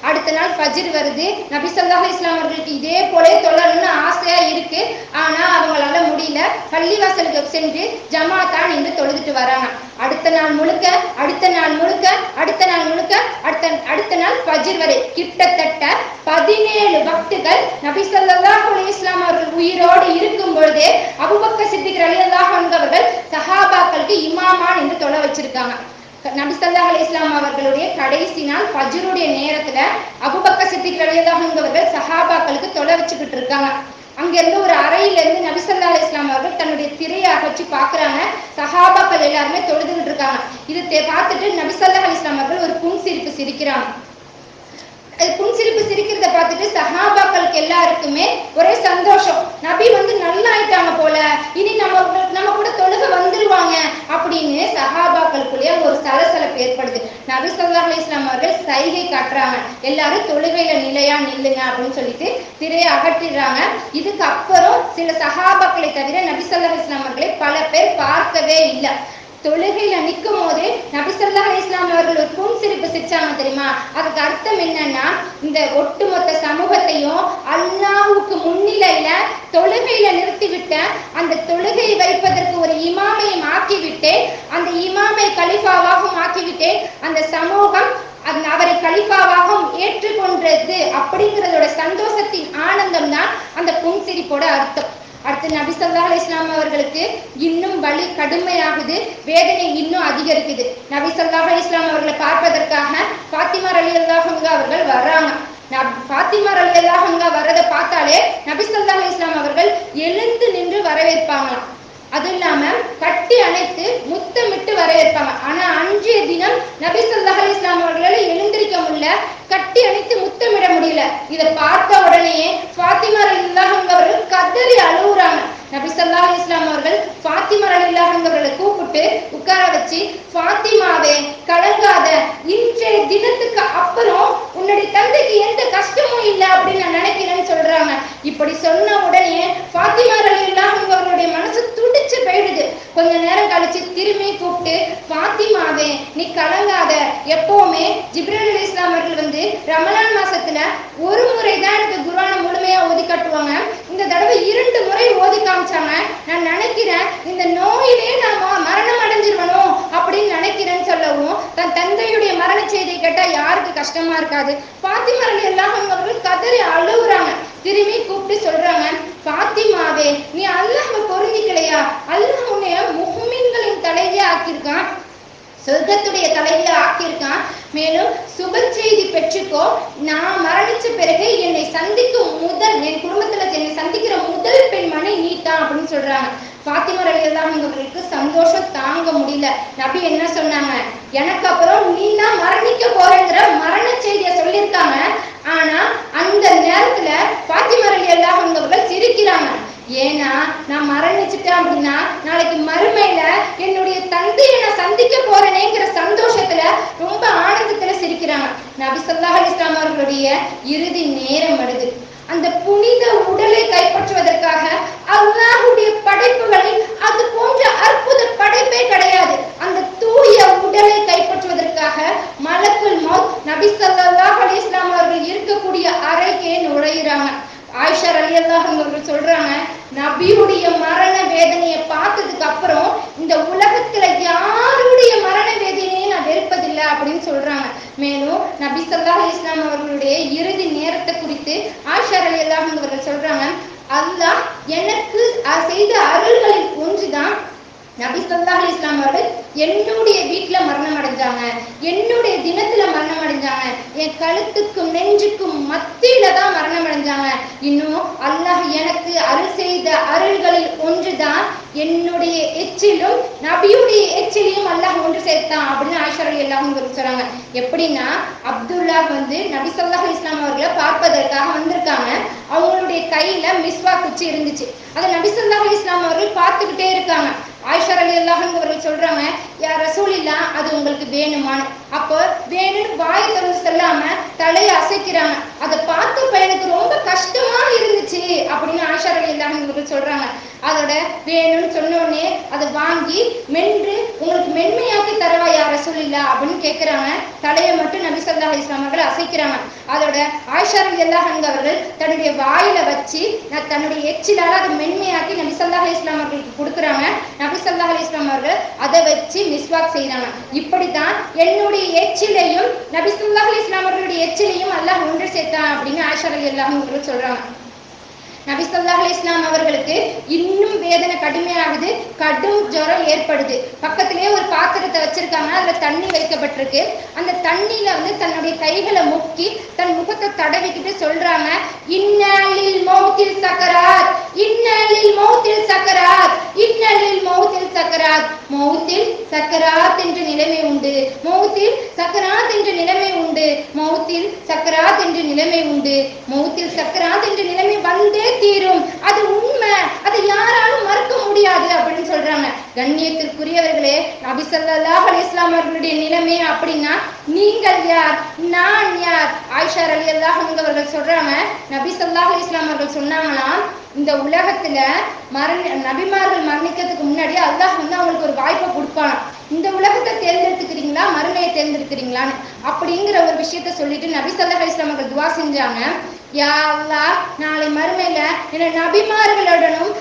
அடுத்த நாள் ஃபஜ்ர் வருது. நபி ஸல்லல்லாஹு அலைஹி வஸல்லம் அவர்களுக்கு இதே போல தொழணும்னு ஆசையா இருக்கு. ஆனா அவங்களால முடியல. பள்ளிவாசலுக்கு சென்று ஜமாத்தா நின்று தொழுதுட்டு வராங்க. அடுத்த நாள் முழுக்க அடுத்த நாள் ஃபஜ்ர் வரை கிட்டத்தட்ட 17 வக்துகள் நபி ஸல்லல்லாஹு அலைஹி வஸல்லம் அவர்கள் உயிரோடு இருக்கும் பொழுதே அபூபக்கர் சித்திக் ரலியல்லாஹு அன்ஹு அவர்கள் சஹாபாக்களுக்கு இமாமா நின்று தொழ வச்சிருக்காங்க. நபி ஸல்லல்லாஹு அலைஹி வஸல்லம் அவர்களுடைய கடைசி நாள் ஃபஜ்ருடைய நேரத்துல அபூபக்கர் சித்திக் ரலியல்லாஹு அன்ஹு அவர்கள் சஹாபாக்களுக்கு தொழ வச்சுக்கிட்டு இருக்காங்க. அங்க இருந்து ஒரு அறையில இருந்து நபி ஸல்லல்லாஹு அலைஹி வஸல்லம் அவர்கள் தன்னுடைய திரையை அகற்றி பாக்குறாங்க. சஹாபாக்கள் எல்லாருமே தொழுதுகிட்டு இருக்காங்க. இதை பார்த்துட்டு நபி ஸல்லல்லாஹு அலைஹி வஸல்லம் அவர்கள் ஒரு புன்சிரிப்பு சிரிக்கிறாங்க. புன்சிரிப்பு சிரிக்கிறத பார்த்துட்டு சஹாபாக்களுக்கு எல்லாருக்குமே ஒரே சந்தோஷம். நபி நல்லா ஆயிட்டாங்க போல, இனி நம்ம கூட தொழுக வந்துருவாங்க அப்படின்னு சஹாபாக்களுக்குள்ளேயே ஒரு சலசலப்பு ஏற்படுது. நபி ஸல்லல்லாஹு அலைஹி வஸல்லம் அவர்கள் சைகை காட்டுறாங்க, எல்லாரும் தொழுகையில நிலையா நில்லுங்க அப்படின்னு சொல்லிட்டு திரையை அகற்றிடுறாங்க. இதுக்கு அப்புறம் சில சஹாபாக்களை தவிர நபி ஸல்லல்லாஹு அலைஹி வஸல்லம் அவர்களை பல பேர் பார்க்கவே இல்லை. தொழுகையில நிற்கும் போது நபி ஸல்லல்லாஹு அலைஹி வஸல்லம் அவர்கள் ஒரு புன்சிரிப்பு சிரிச்சாங்க தெரியுமா? அதுக்கு அர்த்தம் என்னன்னா, இந்த ஒட்டுமொத்த சமூகத்தையும் அல்லாஹ்வுக்கு முன்னிலையில தொழுகையில நிறுத்திவிட்ட, அந்த தொழுகை வைப்பதற்கு ஒரு இமாமையும் ஆக்கிவிட்டேன், அந்த இமாமை கலிஃபாவாகவும் ஆக்கிவிட்டேன், அந்த சமூகம் அவரை கலிஃபாவாகவும் ஏற்றுக்கொண்டது அப்படிங்கிறதோட சந்தோஷத்தின் ஆனந்தம் தான் அந்த புன்சிரிப்போட அர்த்தம். அடுத்து நபி ஸல்லல்லாஹு அலைஹி வஸல்லம் அவர்களுக்கு இன்னும் வலி கடுமையாகுது, வேதனை இன்னும் அதிகரிக்குது. நபி ஸல்லல்லாஹு அலைஹி வஸல்லம் அவர்களை பார்ப்பதற்காக ஃபாத்திமா ரலியல்லாஹு அன்ஹா அவர்கள் வர்றாங்க. ஃபாத்திமா ரலியல்லாஹு அன்ஹா வரதை பார்த்தாலே நபி ஸல்லல்லாஹு அலைஹி வஸல்லம் அவர்கள் எழுந்து நின்று வரவேற்பாங்களாம். அது இல்லாம கட்டி அணைத்து முத்தமிட்டு வரவேற்பாங்க. ஆனா அன்றைய தினம் நபி ஸல்லல்லாஹு அலைஹி வஸல்லம் அவர்களால எழுந்திருக்க முடியல, கட்டி அணைத்து முத்தமிட முடியல. இதை பார்த்த உடனே ஃபாத்திமா ரலியல்லாஹு அன்ஹா அவர்கள் கதறி அழுகுறாங்க. நபி ஸல்லல்லாஹு அலைஹி வஸல்லம் அவர்கள் ஃபாத்திமா ரலியல்லாஹு அன்ஹா அவர்களை கூப்பிட்டு உட்கார வச்சு, ஃபாத்திமாவே கலங்காத, இன்றைய தினத்துக்கு அப்புறம் உன்னுடைய தந்தைக்கு எந்த கஷ்டமும் இல்லை அப்படின்னு நான் நினைக்கிறேன்னு சொல்றாங்க. இப்படி சொன்ன உடனே ஃபாத்திமா ரலியல்லாஹு அன்ஹா அவர்களுடைய மனசு துடிச்சு போயிடுது. கொஞ்ச நேரம் கழிச்சு திரும்பி கூப்பிட்டு, ஃபாத்திமாவே நீ கலங்காத, எப்பவுமே ஜிப்ரீல் அலைஹிஸ்ஸலாம் அவர்கள் வந்து ரமலான் மாசத்துல ஒரு முறை தான் எனக்கு குர்ஆனை முழுமையா ஓதி காட்டுவாங்க. இந்த தடவை 2 முறை ஓதி காமிச்சாங்க. நான் நினைக்கிறேன் இந்த நோயிலே நான் மரணம் அடைஞ்சிருவனோ அப்படின்னு நினைக்கிறேன்னு சொல்லவும், தன் தந்தையுடைய மரண செய்தியை கேட்டா யாருக்கு கஷ்டமா இருக்காது. ஃபாத்திமா ரலியல்லாஹு அன்ஹா அவர்கள் கதறி அழுகுறாங்க. திரும்பி கூப்பிட்டு சொல்றாங்க, ஃபாத்திமாவே நீ அல்லாஹ்வை பொருந்திக்கலையா? அல்லாஹ் உன்னைய முஃமின்களின் தலைவியா ஆக்கியிருக்கான், சொர்க்கத்துடைய தலைவியா ஆக்கியிருக்கான். மேலும் சுப செய்தி பெற்றுக்கோ, நான் மரணிச்ச பிறகு என்னை சந்திக்கும் முதல், என் குடும்பத்துல என்னை சந்திக்கிற முதல் பெண்மணி நீதான் அப்படின்னு சொல்றாங்க. ஃபாத்திமா ரலியல்லாஹு அன்ஹா அவர்களுக்கு சந்தோஷம் தாங்க முடியல. நபி என்ன சொன்னாங்க, எனக்கு அப்புறம் நீ தான் மரணிக்க போறேங்கிற மரண செய்தியை சொல்லியிருக்காங்க. ஆனா அந்த நேரத்துல ஃபாத்திமா ரலியல்லாஹு அன்ஹா அவர்கள் சிரிக்கிறாங்க. ஏன்னா நான் மரணிச்சுட்டேன் அப்படின்னா நாளைக்கு மறுமையில என்னுடைய தந்தையை நான் சந்திக்க போறேனேங்கிற சந்தோஷத்துல ரொம்ப ஆனந்தத்துல சிரிக்கிறாங்க. நபி ஸல்லல்லாஹு அலைஹி வஸல்லம் அவர்களுடைய இறுதி நேரம் வருது. அந்த புனித உடலை கைப்பற்றுவதற்காக அல்லாஹ்வுடைய படைப்புகளில் அது போன்ற அற்புத படைப்பே கிடையாது. அந்த தூய உடலை கைப்பற்றுவதற்காக மலக்குல் மௌத் நபி ஸல்லல்லாஹு அலைஹி வஸல்லம் அவர்கள் இருக்கக்கூடிய அறைக்கே நுழையிறாங்க. ஆயிஷா ரலியல்லாஹு அன்ஹா அவர்கள் சொல்றாங்க, நபியுடைய மரண வேதனையை பார்த்ததுக்கு அப்புறம் இந்த உலகத்துல யாருடைய மரண வேதனையை நான் வெறுப்பதில்லை அப்படின்னு சொல்றாங்க. மேலும் நபி ஸல்லல்லாஹு அலைஹி வஸல்லம் அவர்களுடைய இறுதி நேரத்தை குறித்து ஆயிஷா ரலியல்லாஹு அன்ஹா அவர்கள் சொல்றாங்க, அல்லாஹ் எனக்கு செய்த அருள்களில் ஒன்றுதான் நபி ஸல்லல்லாஹு அலைஹி வஸல்லம் அவர்கள் என்னுடைய வீட்டுல மரணம் அடைஞ்சாங்க, என்னுடைய தினத்துல மரணம் அடைஞ்சாங்க, என் கழுத்துக்கும் நெஞ்சுக்கும் மத்தியில தான் மரணம் அடைஞ்சாங்க. இன்னும் அல்லாஹ் எனக்கு அருள் செய்த அருள்களில் ஒன்றுதான் என்னுடைய எச்சிலும் நபியுடைய எச்சிலையும் அல்லாஹ் ஒன்று சேர்த்தான் அப்படின்னு ஆயிஷா ரலியல்லாஹு அன்ஹா சொல்றாங்க. எப்படின்னா, அப்துல்லா வந்து நபி ஸல்லல்லாஹு அலைஹி வஸல்லம் அவர்களை பார்ப்பதற்காக வந்திருக்காங்க. அவங்களுடைய கையில மிஸ்வாக் குச்சி இருந்துச்சு. அதை நபி ஸல்லல்லாஹு அலைஹி வஸல்லம் அவர்கள் பார்த்துக்கிட்டே இருக்காங்க. ஆயிஷா ரலியல்லாஹு அன்ஹா அவர்கள் சொல்றாங்க, யா ரசூலில்லாஹ் அது உங்களுக்கு வேணுமான்னு. அப்போ வேணும்னு வாய் திறந்து சொல்லாம தலையை அசைக்கிறாங்க. அதை பார்த்த எனக்கு ரொம்ப கஷ்டமா இருந்துச்சு அப்படின்னு ஆயிஷா ரலியல்லாஹு அன்ஹா அவர்கள் சொல்றாங்க. அதோட வேணும்னு சொன்ன உடனே அதை வாங்கி மென்று உங்களுக்கு மென்மையாக்கி தரவா யா ரசூலில்லாஹ் அப்படின்னு கேட்கிறாங்க. தலையை மட்டும் நபி ஸல்லல்லாஹு அலைஹி வஸல்லம் அவர்கள் அசைக்கிறாங்க. அதோட ஆயிஷா ரலியல்லாஹு அன்ஹா அவர்கள் தன்னுடைய வாயில வச்சு தன்னுடைய எச்சிலால அதை மென்மையாக்கி நபி ஸல்லல்லாஹு அலைஹி வஸல்லம் அவர்களுக்கு கொடுக்குறாங்க. நபி ஸல்லல்லாஹு அலைஹி வஸல்லம் அவர்கள் அதை வச்சு மிஸ்வாக் செய்யறாங்க. இப்படித்தான் என்னுடைய எச்சிலையும் நபி ஸல்லல்லாஹு அலைஹி வஸல்லம் அவர்களுடைய எச்சிலையும் அல்லாஹ் ஒன்று சேர்த்தான் அப்படின்னு ஆயிஷா ரலியல்லாஹு அன்ஹா அவர்கள் சொல்றாங்க. நபி ஸல்லல்லாஹு அலைஹி வஸல்லம் அவர்களுக்கு இன்னும் வேதனை கடுமையாகுது, கடும் ஜுரம் ஏற்படுது. பக்கத்திலேயே ஒரு பாத்திரத்தை வச்சிருக்காங்க, அதுல தண்ணி வைக்கப்பட்டிருக்கு. அந்த தண்ணியில வந்து தன்னுடைய கைகளை முக்கி தன் முகத்தை தடவிக்கிட்டு சொல்றாங்க, இன்னலில் மௌத்தில் சக்கராத், இன்னலில் மௌத்தில் சக்கராத், இன்னலில் மௌத்தில் சக்கராத். மௌத்தில் சக்கராத் என்ற நிலைமை உண்டு, மௌத்தில் சக்கராத் என்ற நிலைமை உண்டு, மௌத்தில் சக்கராத் என்ற நிலைமை உண்டு, மௌத்தில் சக்கராத் என்ற நிலைமை வந்தே தீரும். அது உண்மை, அதை யாராலும் மறுக்க முடியாது அப்படின்னு சொல்றாங்க. கண்ணியத்திற்குரியவர்களே, நபி ஸல்லல்லாஹு அலைஹி வஸல்லம் அவர்களுடைய நிலைமை அப்படின்னா நீங்கள் யார், நான் யார்? ஆயிஷா ரலியல்லாஹு அன்ஹா அவர்கள் சொல்றாங்க, நபி ஸல்லல்லாஹு அலைஹி வஸல்லம் அவர்கள் சொன்னாங்களாம், இந்த உலகத்துல நபிமார்கள் மரணிக்கிறதுக்கு முன்னாடி அல்லாஹ் வந்து அவங்களுக்கு ஒரு வாய்ப்பை கொடுப்பான். இந்த உலகத்தை தேர்ந்தெடுத்துக்கிறீங்களா, மறுமையை தேர்ந்தெடுக்கிறீங்களான்னு அப்படிங்கிற ஒரு விஷயத்த சொல்லிட்டு நபி ஸல்லல்லாஹு அலைஹி வஸல்லம் அவர்கள் துஆ செஞ்சாங்க. யா அல்லாஹ், நாளை மறுமையில என்ன நபிமார்களுடனும்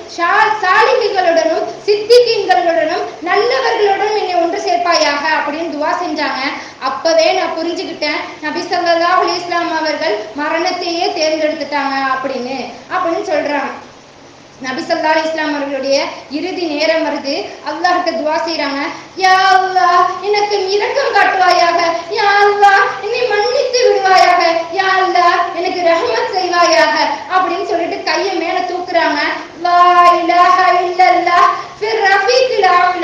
சாலிஹீன்களுடனும் சித்திகீன்களுடனும் நல்லவர்களுடனும் என்னை ஒன்று சேர்ப்பாயாக அப்படின்னு துஆ செஞ்சாங்க. அப்பவே நான் புரிஞ்சுக்கிட்டேன், நபி ஸல்லல்லாஹு அலைஹி வஸல்லம் அவர்கள் மரணத்தையே தேர்ந்தெடுத்துட்டாங்க அப்படின்னு சொல்றாங்க. நபி ஸல்லல்லாஹு அலைஹி வஸல்லம் அவர்களுடைய இறுதி நேரம் வருது. அல்லாஹ்கிட்ட துஆ செய்றாங்க, யா அல்லாஹ் எனக்கு இரக்கம் காட்டுவாயாக, யா அல்லாஹ் என்னை மன்னித்து விடுவாயாக, யா அல்லாஹ் எனக்கு ரஹ்மத் செய்வாயாக அப்படின்னு சொல்லிட்டு கையை மேல தூக்குறாங்க. லா இலாஹ இல்லல்லாஹ் ஃபிர்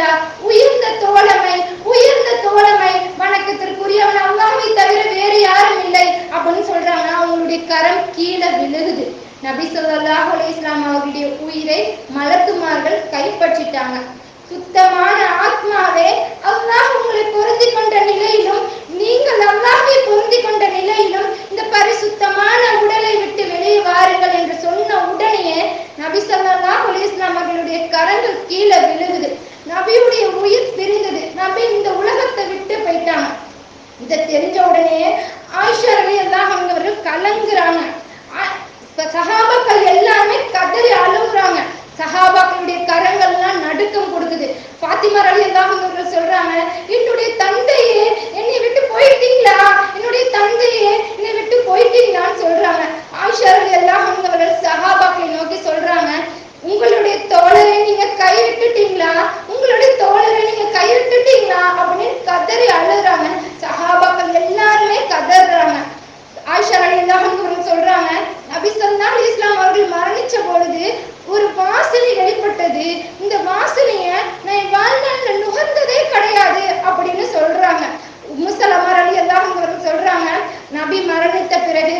அல்லாஹ் உயர்ந்த தோழமை, உயர்ந்த தோழமை, வணக்கத்திற்குரியவன் அல்லாஹ்வை தவிர வேறு யாரும் இல்லை அப்படின்னு சொல்றாங்க. அவங்களுடைய கரம் கீழே விழுகுது. நபி ஸல்லல்லாஹு அலைஹி வஸல்லம் அவர்களுடைய உயிரை மலக்குமார்கள் கைப்பற்றிட்டாங்க. சுத்தமான ஆத்மாவே, அல்லாஹ் உங்களை பொருந்தி கொண்ட நிலையிலும் நீங்கள் அல்லாஹ்வை பொருந்தி கொண்ட நிலையிலும் இந்த பரிசுத்தமான உடலை விட்டு வெளியே வாருங்கள் என்று சொன்ன உடனேயே நபி ஸல்லல்லாஹு அலைஹி வஸல்லம் அவர்களுடைய கரங்கள் கீழே விழுகுது. நபியுடைய உயிர் பிரிந்தது. நபி இந்த உலகத்தை விட்டு போயிட்டாங்க. இதை தெரிஞ்ச உடனே ஆயிஷா ரலியல்லாஹு அன்ஹா அவர்கள் கலங்குறாங்க. சஹாபாக்கள் எல்லாமே கதறி அழுகுறாங்க. சஹாபாக்களுடைய கரங்கள்லாம் நடுக்கம் கொடுக்குது. ஃபாத்திமா ரலியல்லாஹு அன்ஹா அவர்கள் சொல்றாங்க, என்னுடைய தந்தையே என்னை விட்டு போயிட்டீங்களா, என்னுடைய தந்தையே என்னை விட்டு போயிட்டீங்களான்னு சொல்றாங்க. ஆயிஷா ரலியல்லாஹு அன்ஹா அவர்கள் சஹாபாக்களை நோக்கி சொல்றாங்க, உங்களுடைய தோழரை நீங்க கைவிட்டுட்டீங்களா, உங்களுடைய தோழரை நீங்க கைவிட்டுட்டீங்களா அப்படின்னு கதறி அழுகுறாங்க. சஹாபாக்கள் எல்லாருமே கதறாங்க. ஆயிஷா ரலியல்லாஹு அன்ஹா அவர்கள் சொல்றாங்க, நபி ஸல்லல்லாஹு அலைஹி வஸல்லம் அவர்கள் மரணிச்ச பொழுது ஒரு வாசனை வெளிப்பட்டது. இந்த வாசனைய நான் வாழ்நாள்ல நுகர்ந்ததே கிடையாது அப்படின்னு சொல்றாங்க. உம்மு ஸலமா ரலியல்லாஹு அன்ஹா அவர்கள் சொல்றாங்க, நபி மரணித்த பிறகு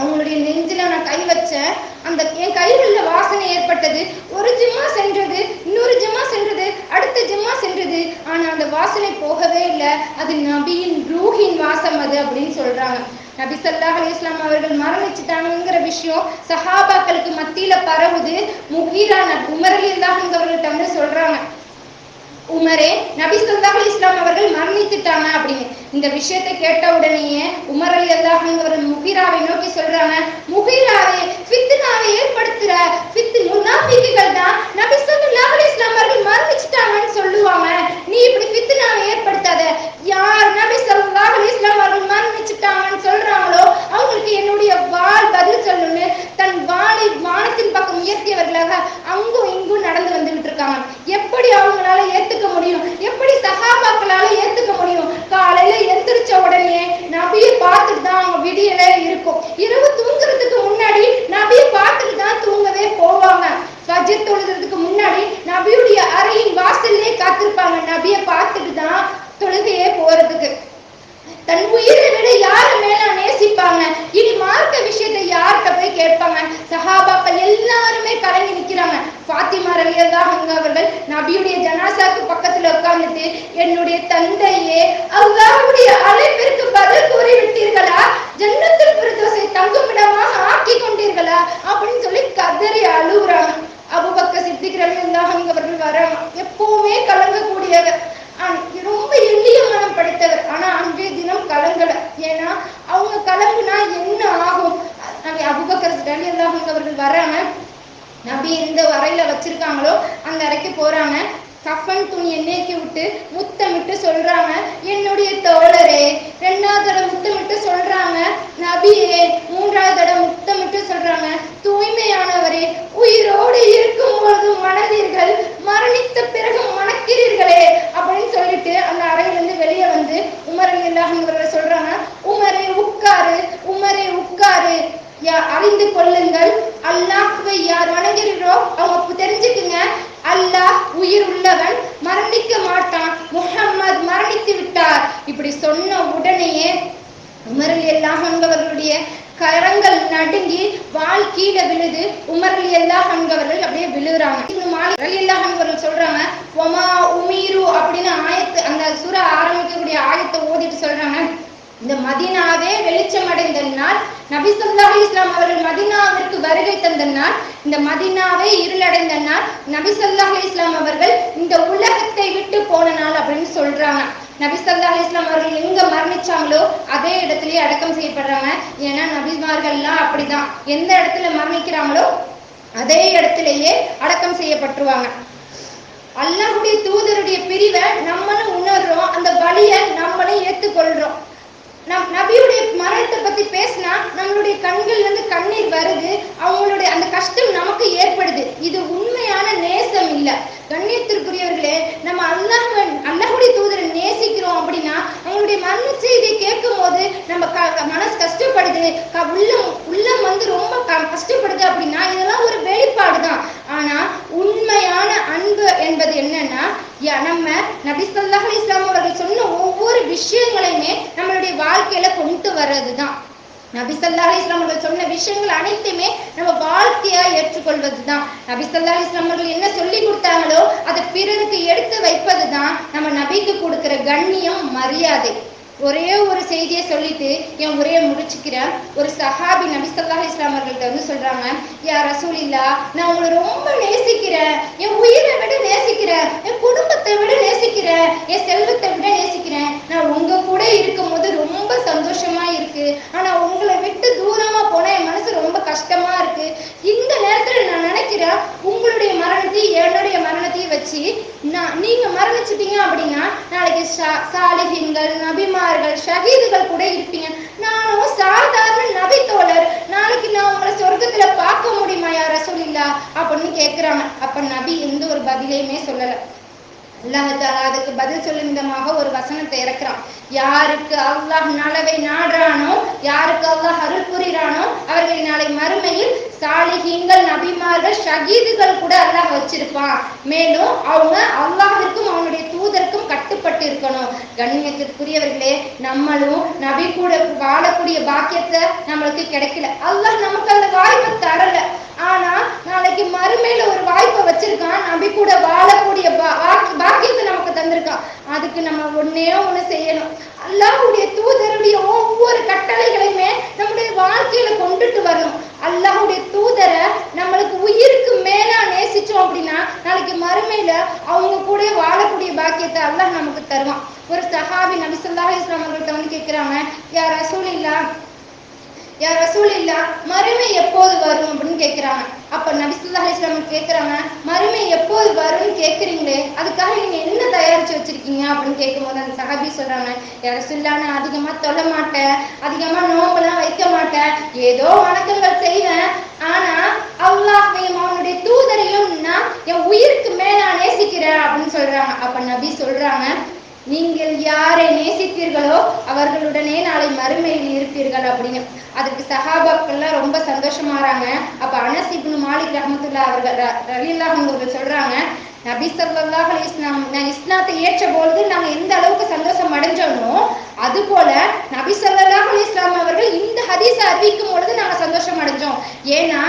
அவங்களுடைய நெஞ்சில நான் கை வச்சேன். அந்த என் கையில வாசனை ஏற்பட்டது. ஒரு ஜிம்மா சென்றது, இன்னொரு ஜிம்மா சென்றது, அடுத்த ஜிம்மா சென்றது. ஆனா அந்த வாசனை போகவே இல்லை. அது நபியின் ரூஹின் வாசம் அது அப்படின்னு சொல்றாங்க. நபி ஸல்லல்லாஹு அலைஹி வஸல்லம் அவர்கள் மரணிச்சிட்டாங்கிற விஷயம் சஹாபாக்களுக்கு மத்தியில பரவுது. முகீரா உமர் ரலியல்லாஹு அன்ஹு அவர்கள்ட்ட வந்து சொல்றாங்க, உமரே, நபி ஸல்லல்லாஹு அலைஹி வஸல்லம் அவர்கள் மரணித்துட்டாங்க அப்படின்னு. இந்த விஷயத்தை கேட்ட உடனேயே உமர் ரலியல்லாஹு அன்ஹு அவர்கள் முகீராவை நோக்கி சொல்றாங்க, முகீராவே, ஃபித்னாவை ஏற்படுத்துற முனாஃபிக்குகள் தான் நபி ஸல்லல்லாஹு அலைஹி வஸல்லம் அவர்கள் மரணிச்சிட்டாங்கன்னு சொல்லுவாங்க. நீ இப்படி ஃபித்னாவை ஏற்படுத்தாத. யார் நபி ஸல்லல்லாஹு அலைஹி வஸல்லம் அவர்கள் மரணிச்சிட்டாங்கன்னு சொல்றாங்களோ அவங்களுக்கு என்னுடைய வாள் பதில் சொல்லுன்னு தன் வாளை வானத்தின் பக்கம் உயர்த்தியவர்களாக அங்கும் இங்கும் நடந்து வந்துகிட்டு இருக்காங்க. எப்படி அவங்களால ஏத்துக்க முடியும்? எப்படி சஹாபாக்களால ஏத்துக்க முடியும்? காலையில எந்திரிச்ச உடனே நபியை பார்த்துட்டு தான் அவங்க விடியலே இருக்கும். இரவு தூங்குறதுக்கு முன்னாடி நபியை பார்த்துட்டு தான் தூங்கவே போவாங்க. ஃபஜ்ர் தொழுகிறதுக்கு முன்னாடி நபியுடைய அறையின் வாசல்லே காத்திருப்பாங்க. நபியை பார்த்துட்டு தான் தொழுகையே போறதுக்கு. தன் உயிரை விட யார மேல நேசிப்பாங்க? இனி மார்க்க விஷயத்தை யார்கிட்ட போய் கேட்பாங்க? சஹாபாக்கள் எல்லாருமே கலங்கி நிக்கிறாங்க. ஃபாத்திமா ரலியல்லாஹு அன்ஹா அவர்கள் நபியுடைய ஜனாசாக்கு பக்கத்துல உட்கார்ந்துட்டு, என்னுடைய தந்தையே, அல்லாஹ்வுடைய அழைப்பிற்கு பதில் கூறி விட்டீர்களா? ஜன்னத்துல் ஃபிர்தௌஸை தங்குமிடமாக ஆக்கி கொண்டீர்களா அப்படின்னு சொல்லி கதறி அழுகுறாங்க. அபூபக்கர் சித்திக் ரலியல்லாஹு அன்ஹு அவர்கள் வராங்க. எப்பவுமே கலங்கக்கூடியவர், ரொம்ப எளிய மனம் படைத்தவர். ஆனா அன்றைய தினம் கலங்கல. ஏன்னா அவங்க கலங்குனா என்ன ஆகும்? அபூபக்கர் ரலியல்லாஹு அன்ஹு அவர்கள் வராங்க. நபி எந்த அறையில வச்சிருக்காங்களோ அந்த அறைக்கு போறாங்க. கஃபன் துணியை நீக்கி விட்டு முத்தமிட்டு சொல்றாங்க, என்னுடைய தோழரே. ரெண்டாவது தடவை முத்தமிட்டு சொல்றாங்க, நபியே. மூன்றாவது தடவை முத்தமிட்டு சொல்றாங்க, தூய்மையானவரே. உயிரோடு இருக்கும் பொழுது மணந்தீர்கள், மரணித்த பிறகு மணக்கிறீர்களே அப்படின்னு சொல்லிட்டு அந்த அறையிலிருந்து வெளியே வந்து உமர் ரலியல்லாஹு அன்ஹு அவர்கள் சொல்றாங்க, உமரே உட்காரு, உமரே உட்காரு. அறிந்து கொள்ளுங்கள், அல்லாஹ்வை யார் வணங்குகிறோ அவங்க தெரிஞ்சுக்குங்க, அல்லாஹ் உயிர் உள்ளவன், மரணிக்க மாட்டான். முஹம்மது மரணித்து விட்டார். இப்படி சொன்ன உடனேயே உமர் ரலியல்லாஹு அன்ஹு அவர்களுடைய கரங்கள் நடுங்கி வாள் கீழே விழுது. உமர் ரலியல்லாஹு அன்ஹு அவர்கள் அப்படியே விழுறாங்க. இப்னு மாலிக் ரலியல்லாஹு அன்ஹு அவர்கள் சொல்றாங்க, வமா உமீரு அப்படின்னு ஆயத்து, அந்த சூரா ஆரம்பிக்கக்கூடிய ஆயத்தை ஓதிட்டு சொல்றாங்க, இந்த மதீனாவே வெளிச்சம் அடைந்த நாள், நபி ஸல்லல்லாஹு அலைஹி வஸல்லம் அவர்கள் மதீனாவிற்கு வருகை தந்த நாள், இந்த மதீனாவே இருளடைந்த நாள், நபி ஸல்லல்லாஹு அலைஹி வஸல்லம் அவர்கள் இந்த உலகத்தை விட்டு போன நாள் அப்படின்னு சொல்றாங்க. நபி ஸல்லல்லாஹு அலைஹி வஸல்லம் அவர்கள் எங்க மரணிச்சாங்களோ அதே இடத்திலேயே அடக்கம் செய்யப்படுறாங்க. ஏன்னா நபிமார்கள்லாம் அப்படிதான், எந்த இடத்துல மரணிக்கிறாங்களோ அதே இடத்திலேயே அடக்கம் செய்யப்பட்டுருவாங்க. அல்லாஹ்வுடைய தூதருடைய பிரிவை நம்மளும் உணர்றோம், அந்த வலியை நம்மளும் ஏற்றுக்கொள்றோம். நபியுடைய மரணத்தை பத்தி பேசினா நம்மளுடைய கண்கள்ல இருந்து கண்ணீர் வருது. அவங்களுடைய அந்த கஷ்டம் நமக்கு ஏற்படுது. இது உண்மையான நேசம் இல்ல. கண்ணியத்திற்குரியவர்களே, நம்ம அல்லாஹ்வுடைய தூதரை நேசிக்கிறோம் அப்படின்னா அவங்களுடைய மரண செய்தியை கேட்கும் போது நம்ம மனசு கஷ்டப்படுது, உள்ளம் வந்து ரொம்ப கஷ்டப்படுது அப்படின்னா இதெல்லாம் ஒரு வெளிப்பாடு தான். ஆனா உண்மையான அன்பு என்பது என்னன்னா, நம்ம நபி ஸல்லல்லாஹு அலைஹி வஸல்லம் அவர்கள் சொன்ன ஒவ்வொரு விஷயங்களையுமே நம்மளுடைய வாழ்க்கையில கொண்டு வர்றதுதான். நபி ஸல்லல்லாஹு அலைஹி வஸல்லம் அவர்கள் சொன்ன விஷயங்கள் அனைத்துமே நம்ம வாழ்க்கையா ஏற்றுக்கொள்வதுதான். நபி ஸல்லல்லாஹு அலைஹி வஸல்லம் அவர்கள் என்ன சொல்லி கொடுத்தாங்களோ அதை பிறருக்கு எடுத்து வைப்பதுதான் நம்ம நபிக்கு கொடுக்கிற கண்ணியம், மரியாதை. ஒரே ஒரு செய்தியை சொல்லிட்டு என் உரையை முடிச்சுக்கிறேன். ஒரு சஹாபி நபி ஸல்லல்லாஹு அலைஹி வஸல்லம் அவர்கள்ட்ட வந்து சொல்றாங்க, யா ரசூலில்லாஹ், நான் உங்களை ரொம்ப நேசிக்கிறேன், என் உயிரை விட நேசிக்கிறேன், என் குடும்பத்தை விட நேசிக்கிறேன், என் செல்வத்தை விட நேசிக்கிறேன். நான் உங்க கூட இருக்கும் போது ரொம்ப சந்தோஷமா இருக்கு, ஆனா உங்களை விட்டு தூரமா போனா என் மனசு ரொம்ப கஷ்டமா இருக்கு. இந்த நேரத்துல நான் நினைக்கிறேன், உங்களுடைய மரணத்தையும் என்னுடைய மரணத்தையும் வச்சு நீங்க மரணிச்சிட்டீங்க அப்படின்னா நாளைக்கு சாலிஹீன்கள், நபிமார்கள், ஷஹீதுகள் கூட இருப்பீங்க. நானும் சாதாரண நபி தோழர், நாளைக்கு நான் உங்களை சொர்க்கத்துல பார்க்க முடியுமா யா ரசூலில்லாஹ் அப்படின்னு கேக்குறாங்க. அப்ப நபி எந்த ஒரு பதிலையுமே சொல்லல. அல்லாஹ் தஆலா அதுக்கு பதில் சொல்லும் விதமாக ஒரு வசனத்தை இறக்குறான். யாருக்கு அல்லாஹ் நலவை நாடுறானோ, யாருக்கு அல்லாஹ் அருள் புரிறானோ அவர்களை நாளை மறுமையில் சாலிஹீன்கள், நபிமார்கள், ஷஹீதுகள் கூட அல்லாஹ் வச்சிருப்பான். மேலும் அவங்க அல்லாஹ்விற்கும் அவனுடைய தூதருக்கும் கட்டுப்பட்டு இருக்கணும். கண்ணியத்திற்குரியவர்களே, நம்மளும் நபி கூட வாழக்கூடிய பாக்கியத்தை நம்மளுக்கு கிடைக்கல. அல்லாஹ் நமக்கு அந்த வாய்ப்பை தரல. ஆனா நாளைக்கு மறுமையில ஒரு வாய்ப்பை வச்சிருக்கான், நபி கூட வாழக்கூடிய பாக்கியத்தை நமக்கு தந்திருக்கான். அதுக்கு நம்ம ஒன்னே ஒண்ணு செய்யணும். அல்லாஹ்வுடைய தூதருடைய ஒவ்வொரு கட்டளைகளையுமே நம்முடைய வாழ்க்கையில கொண்டுட்டு வரணும். அல்லாஹ்வுடைய தூதரை நம்மளுக்கு உயிருக்கு மேலா நேசிச்சோம் அப்படின்னா நாளைக்கு மறுமையில அவங்க கூட வாழக்கூடிய பாக்கியத்தை அல்லாஹ் நமக்கு தருவான். ஒரு சஹாபி நபி ஸல்லல்லாஹு அலைஹி வஸல்லம் அவர்கள்ட்ட வந்து கேக்குறாங்க, யா ரசூலில்லாஹ், மறுமை எப்போது வரும் அப்படின்னு கேக்குறாங்க. அப்ப நபி ஸல்லல்லாஹு அலைஹி வஸல்லம் கேக்குறாங்க, மறுமை எப்போது வரும்னு கேக்குறீங்களே, அதுக்காக நீங்க என்ன தயாரிச்சு வச்சிருக்கீங்க அப்படின்னு கேட்கும்போது அந்த சஹாபி சொல்றாங்க, யா ரசூலுல்லாஹ், நான் அதிகமா தொழ மாட்டேன், அதிகமா நோம்பெல்லாம் வைக்க மாட்டேன், ஏதோ வணக்கங்கள் செய்வேன், ஆனா அல்லாஹ்வையும் அவனுடைய தூதரையும் நான் என் உயிருக்கு மேல நேசிக்கிறேன் அப்படின்னு சொல்றாங்க. அப்ப நபி சொல்றாங்க, நீங்கள் யாரை நேசித்தீர்களோ அவர்களுடனே நாளை மறுமையில் இருப்பீர்கள் அப்படின்னு. அதுக்கு சஹாபாக்கள்லாம் ரொம்ப சந்தோஷமாறாங்க. அப்ப அனஸ் இப்னு மாலிக் ரஹ்மத்துல்லாஹி அவர்கள் ரலியல்லாஹு அன்ஹு சொல்றாங்க, நபி ஸல்லல்லாஹு அலைஹி வஸல்லம் இஸ்லாத்தை ஏற்ற பொழுது நாங்க எந்த அளவுக்கு சந்தோஷம் அடைஞ்சோமோ அது போல நபி ஸல்லல்லாஹு அலைஹி வஸல்லம் அவர்கள் இந்த ஹதீஸை அறிவிக்கும் பொழுது நாங்க சந்தோஷம் அடைஞ்சோம். ஏன்னா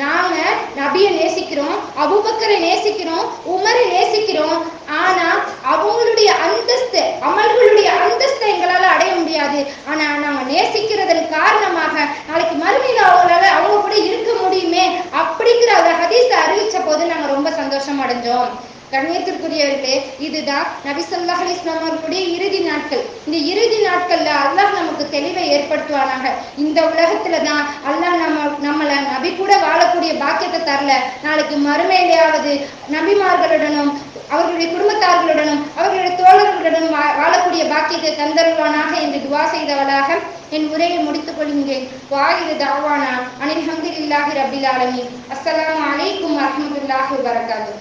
நாங்க நபியை நேசிக்கிறோம், அபூபக்கரை நேசிக்கிறோம், உமரை நேசிக்கிறோம். ஆனா அவங்களுடைய அந்தஸ்து, அமல்களுடைய அந்தஸ்தை எங்களால அடைய முடியாது. ஆனா நாங்க நேசிக்கிறதன் காரணமாக நாளைக்கு மறுமையில அவங்க கூட இருக்க முடியுமே அப்படிங்கிற அந்த ஹதீஸை அறிவிச்ச போது நாங்க ரொம்ப சந்தோஷம் அடைஞ்சோம். கண்ணியத்திற்குரியவர்களே, இதுதான் நபி ஸல்லல்லாஹு அலைஹி வஸல்லம் அவர்களுடைய இறுதி நாட்கள். இந்த இறுதி நாட்கள்ல அல்லாஹ் நமக்கு தெளிவை ஏற்படுத்துவானாக. இந்த உலகத்துல தான் அல்லாஹ் நம்மளை நபி கூட வாழக்கூடிய பாக்கியத்தை தரல, நாளைக்கு மறுமையிலேயாவது நபிமார்களுடனும் அவர்களுடைய குடும்பத்தார்களுடனும் அவர்களுடைய தோழர்களுடனும் வாழக்கூடிய பாக்கியத்தை தந்தருவானாக என்று துவா செய்தவளாக என் உரையை முடித்துக் கொள்கின்றேன். வாஹிரு தாவானா அனில் ஹம்துலில்லாஹி ரப்பில் ஆலமீன். அஸ்ஸலாமு அலைக்கும் வரஹ்மத்துல்லாஹி வபரகாத்துஹு.